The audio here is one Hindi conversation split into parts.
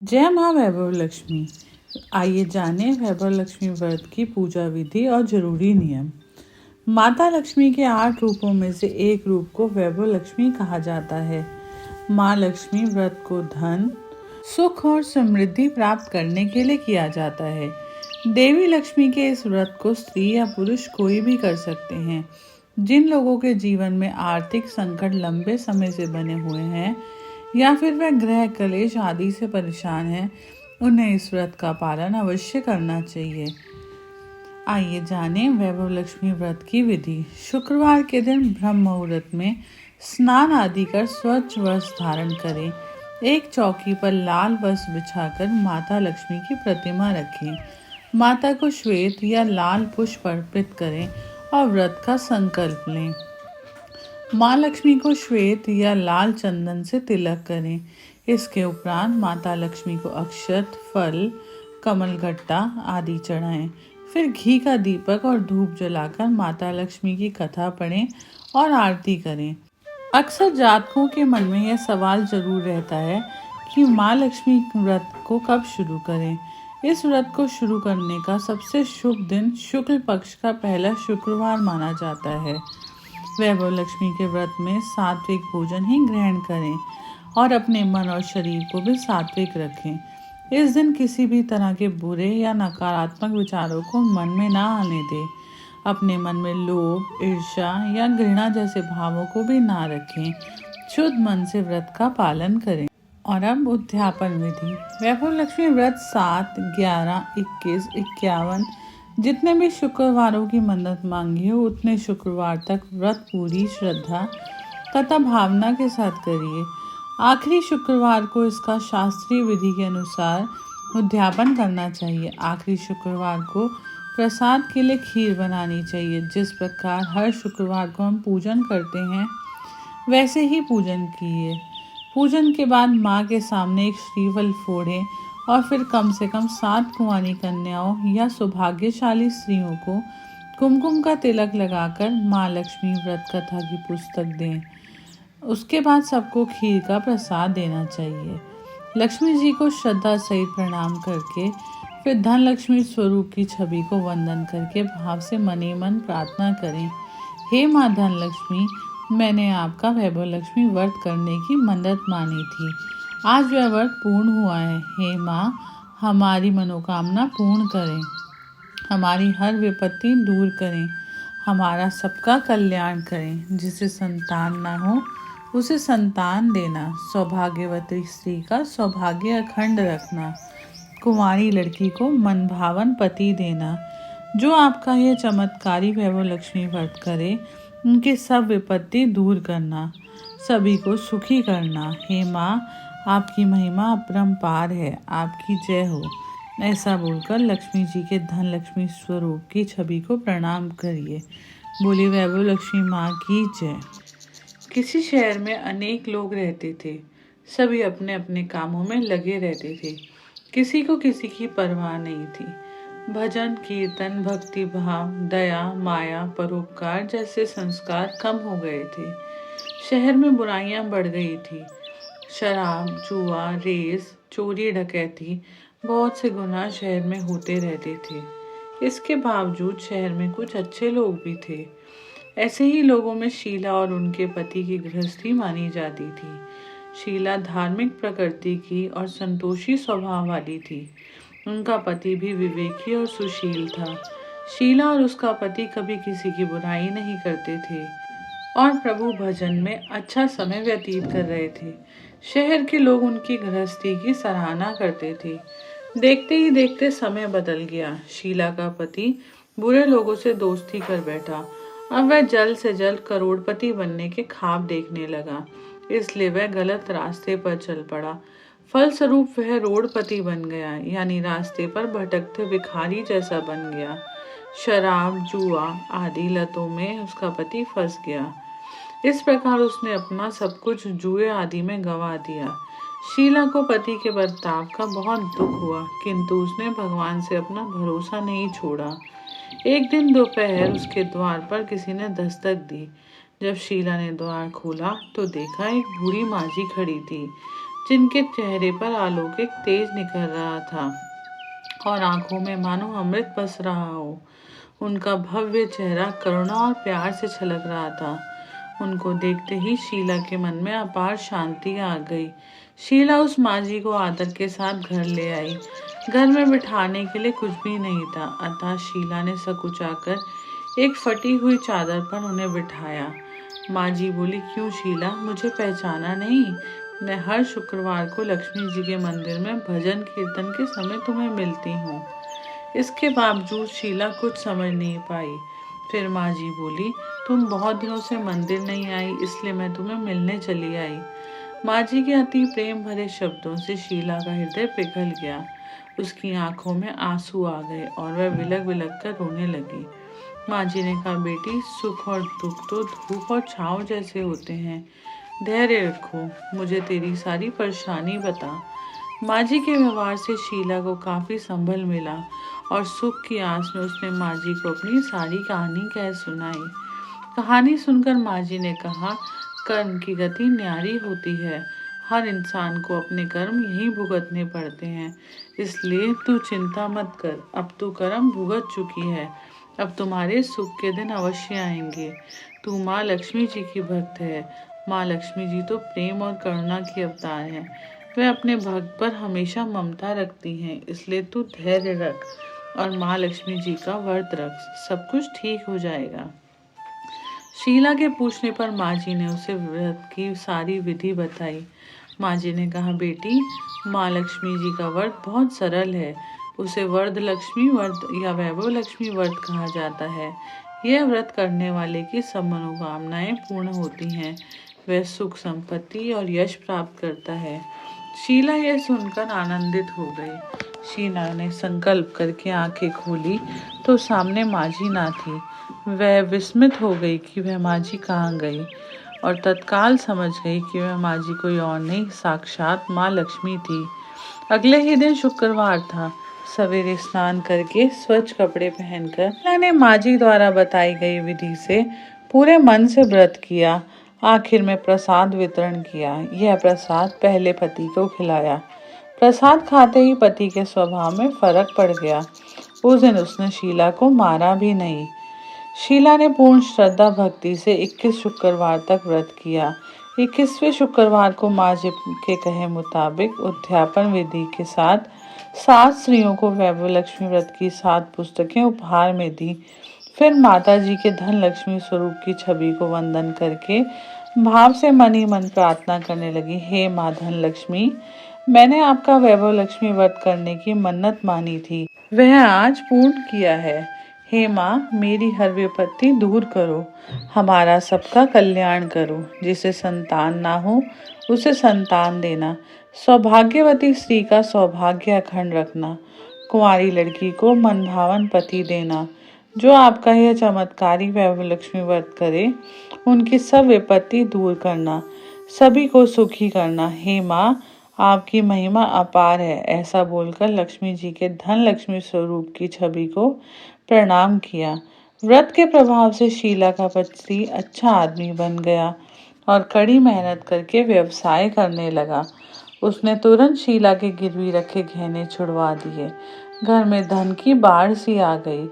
जय माँ वैभव लक्ष्मी। आइए जानें वैभव लक्ष्मी व्रत की पूजा विधि और जरूरी नियम। माता लक्ष्मी के 8 रूपों में से एक रूप को वैभव लक्ष्मी कहा जाता है। माँ लक्ष्मी व्रत को धन, सुख और समृद्धि प्राप्त करने के लिए किया जाता है। देवी लक्ष्मी के इस व्रत को स्त्री या पुरुष कोई भी कर सकते हैं। जिन लोगों के जीवन में आर्थिक संकट लंबे समय से बने हुए हैं या फिर वह ग्रह क्लेश आदि से परेशान हैं, उन्हें इस व्रत का पालन अवश्य करना चाहिए। आइए जानें वैभव लक्ष्मी व्रत की विधि। शुक्रवार के दिन ब्रह्म मुहूर्त में स्नान आदि कर स्वच्छ वस्त्र धारण करें। एक चौकी पर लाल वस्त्र बिछाकर माता लक्ष्मी की प्रतिमा रखें। माता को श्वेत या लाल पुष्प अर्पित करें और व्रत का संकल्प लें। माँ लक्ष्मी को श्वेत या लाल चंदन से तिलक करें। इसके उपरांत माता लक्ष्मी को अक्षत, फल, कमलगट्टा आदि चढ़ाएं। फिर घी का दीपक और धूप जलाकर माता लक्ष्मी की कथा पढ़ें और आरती करें। अक्सर जातकों के मन में यह सवाल जरूर रहता है कि माँ लक्ष्मी व्रत को कब शुरू करें। इस व्रत को शुरू करने का सबसे शुभ दिन शुक्ल पक्ष का पहला शुक्रवार माना जाता है। वैभव लक्ष्मी के व्रत में सात्विक भोजन ही ग्रहण करें और अपने मन और शरीर को भी सात्विक रखें। इस दिन किसी भी तरह के बुरे या नकारात्मक विचारों को मन में ना आने दें। अपने मन में लोभ, ईर्ष्या या घृणा जैसे भावों को भी ना रखें। शुद्ध मन से व्रत का पालन करें। और अब उद्यापन विधि। वैभव लक्ष्मी व्रत 7, 11, 21, 51 जितने भी शुक्रवारों की मन्नत मांगी हो उतने शुक्रवार तक व्रत पूरी श्रद्धा तथा भावना के साथ करिए। आखिरी शुक्रवार को इसका शास्त्रीय विधि के अनुसार उद्यापन करना चाहिए। आखिरी शुक्रवार को प्रसाद के लिए खीर बनानी चाहिए। जिस प्रकार हर शुक्रवार को हम पूजन करते हैं वैसे ही पूजन कीजिए। पूजन के बाद माँ के सामने एक श्रीफल फोड़ें और फिर कम से कम 7 कुंवारी कन्याओं या सौभाग्यशाली स्त्रियों को कुमकुम का तिलक लगाकर माँ लक्ष्मी व्रत कथा की पुस्तक दें। उसके बाद सबको खीर का प्रसाद देना चाहिए। लक्ष्मी जी को श्रद्धा सहित प्रणाम करके फिर धन लक्ष्मी स्वरूप की छवि को वंदन करके भाव से मने मन प्रार्थना करें। हे माँ धन लक्ष्मी, मैंने आपका वैभव लक्ष्मी व्रत करने की मन्नत मानी थी। आज वह व्रत पूर्ण हुआ है। हे माँ, हमारी मनोकामना पूर्ण करें, हमारी हर विपत्ति दूर करें, हमारा सबका कल्याण करें। जिसे संतान ना हो उसे संतान देना, सौभाग्यवती स्त्री का सौभाग्य अखंड रखना, कुंवारी लड़की को मनभावन पति देना। जो आपका यह चमत्कारी वैभव लक्ष्मी व्रत करे उनकी सब विपत्ति दूर करना, सभी को सुखी करना। हे माँ, आपकी महिमा अपरंपार है, आपकी जय हो। ऐसा बोलकर लक्ष्मी जी के धन लक्ष्मी स्वरूप की छवि को प्रणाम करिए। बोली वैभव लक्ष्मी माँ की जय। किसी शहर में अनेक लोग रहते थे। सभी अपने अपने कामों में लगे रहते थे। किसी को किसी की परवाह नहीं थी। भजन, कीर्तन, भक्ति भाव, दया, माया, परोपकार जैसे संस्कार कम हो गए थे। शहर में बुराइयां बढ़ गई थी। शराब, जुआ, रेस, चोरी, डकैती बहुत से गुनाह शहर में होते रहते थे। इसके बावजूद शहर में कुछ अच्छे लोग भी थे। ऐसे ही लोगों में शीला और उनके पति की गृहस्थी मानी जाती थी। शीला धार्मिक प्रकृति की और संतोषी स्वभाव वाली थी। उनका पति भी विवेकी और सुशील था। शीला और उसका पति कभी किसी की बुराई नहीं करते थे और प्रभु भजन में अच्छा समय व्यतीत कर रहे थे। शहर के लोग उनकी गृहस्थी की सराहना करते थे। देखते ही देखते समय बदल गया। शीला का पति बुरे लोगों से दोस्ती कर बैठा। अब वह जल्द से जल्द करोड़पति बनने के ख्वाब देखने लगा, इसलिए वह गलत रास्ते पर चल पड़ा। फलस्वरूप वह रोडपति बन गया, यानी रास्ते पर भटकते भिखारी जैसा बन गया। शराब, जुआ आदि लतों में उसका पति फंस गया। इस प्रकार उसने अपना सब कुछ जुए आदि में गंवा दिया। शीला को पति के बर्ताव का बहुत दुख हुआ, किंतु उसने भगवान से अपना भरोसा नहीं छोड़ा। एक दिन दोपहर उसके द्वार पर किसी ने दस्तक दी। जब शीला ने द्वार खोला तो देखा एक बूढ़ी माँ जी खड़ी थी। जिनके चेहरे पर अलौकिक तेज निकल रहा था और आंखों में मानो अमृत बस रहा हो। उनका भव्य चेहरा करुणा और प्यार से छलक रहा था। उनको देखते ही शीला के मन में अपार शांति आ गई। शीला उस माजी को आदर के साथ घर ले आई। घर में बिठाने के लिए कुछ भी नहीं था, अतः शीला ने सकुचाकर एक फटी हुई चादर पर उन्हें बिठाया। माजी बोली, क्यों शीला, मुझे पहचाना नहीं? मैं हर शुक्रवार को लक्ष्मी जी के मंदिर में भजन कीर्तन के समय तुम्हें मिलती हूँ। इसके बावजूद शीला कुछ समझ नहीं पाई। फिर माँ जी बोली, तुम बहुत दिनों से मंदिर नहीं आई, इसलिए मैं तुम्हें मिलने चली आई। माँ जी के अति प्रेम भरे शब्दों से शीला का हृदय पिघल गया। उसकी आंखों में आंसू आ गए और वह विलक विलक कर रोने लगी। माँ जी ने कहा, बेटी, सुख और दुख तो धूप और छांव जैसे होते हैं। धैर्य रखो, मुझे तेरी सारी परेशानी बता। माँ जी के व्यवहार से शीला को काफी संभल मिला और सुख की आस में उसने माँ जी को अपनी सारी कहानी कह सुनाई। कहानी सुनकर माँ जी ने कहा, कर्म की गति न्यारी होती है। हर इंसान को अपने कर्म यहीं भुगतने पड़ते हैं, इसलिए तू चिंता मत कर। अब तू कर्म भुगत चुकी है, अब तुम्हारे सुख के दिन अवश्य आएंगे। तू माँ लक्ष्मी जी की भक्त है। माँ लक्ष्मी जी तो प्रेम और करुणा की अवतार है। वह अपने भक्त पर हमेशा ममता रखती हैं, इसलिए तू धैर्य रख और माँ लक्ष्मी जी का व्रत रख, सब कुछ ठीक हो जाएगा। शीला के पूछने पर माँ जी ने उसे व्रत की सारी विधि बताई। माँ जी ने कहा, बेटी, माँ लक्ष्मी जी का व्रत बहुत सरल है। उसे वरद लक्ष्मी व्रत या वैभव लक्ष्मी व्रत कहा जाता है। यह व्रत करने वाले की सब मनोकामनाएं पूर्ण होती हैं। वह सुख, संपत्ति और यश प्राप्त करता है। शीला यह सुनकर आनंदित हो गई। शीला ने संकल्प करके आंखें खोली तो सामने माजी ना थी। वह विस्मित हो गई कि वह माजी कहाँ गई और तत्काल समझ गई कि वह माजी कोई और नहीं, साक्षात माँ लक्ष्मी थी। अगले ही दिन शुक्रवार था। सवेरे स्नान करके स्वच्छ कपड़े पहनकर शीला ने माजी द्वारा बताई गई विधि से पूरे मन से व्रत किया। आखिर में प्रसाद वितरण किया। यह प्रसाद पहले पति को खिलाया। प्रसाद खाते ही पति के स्वभाव में फर्क पड़ गया। उस दिन उसने शीला को मारा भी नहीं। शीला ने पूर्ण श्रद्धा भक्ति से 21 शुक्रवार तक व्रत किया। 21वें शुक्रवार को माँ जी के कहे मुताबिक उद्यापन विधि के साथ 7 स्त्रियों को वैभव लक्ष्मी व्रत की 7 पुस्तकें उपहार में दी। फिर माता जी के धन लक्ष्मी स्वरूप की छवि को वंदन करके भाव से मन ही मन प्रार्थना करने लगी, हे माँ धन लक्ष्मी, मैंने आपका वैभव लक्ष्मी व्रत करने की मन्नत मानी थी, वह आज पूर्ण किया है। हे माँ, मेरी हर विपत्ति दूर करो, हमारा सबका कल्याण करो। जिसे संतान ना हो उसे संतान देना, सौभाग्यवती स्त्री का सौभाग्य अखंड रखना, कुंवारी लड़की को मनभावन पति देना। जो आपका यह चमत्कारी वैभव लक्ष्मी व्रत करे उनकी सब विपत्ति दूर करना, सभी को सुखी करना। हे माँ, आपकी महिमा अपार है। ऐसा बोलकर लक्ष्मी जी के धन लक्ष्मी स्वरूप की छवि को प्रणाम किया। व्रत के प्रभाव से शीला का पति अच्छा आदमी बन गया और कड़ी मेहनत करके व्यवसाय करने लगा। उसने तुरंत शीला के गिरवी रखे गहने छुड़वा दिए। घर में धन की बाढ़ सी आ गई।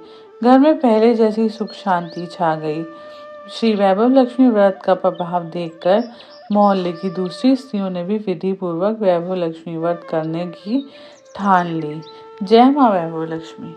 घर में पहले जैसी सुख शांति छा गई। श्री वैभव लक्ष्मी व्रत का प्रभाव देखकर मोहल्ले की दूसरी स्त्रियों ने भी विधि पूर्वक वैभव लक्ष्मी व्रत करने की ठान ली। जय माँ वैभव लक्ष्मी।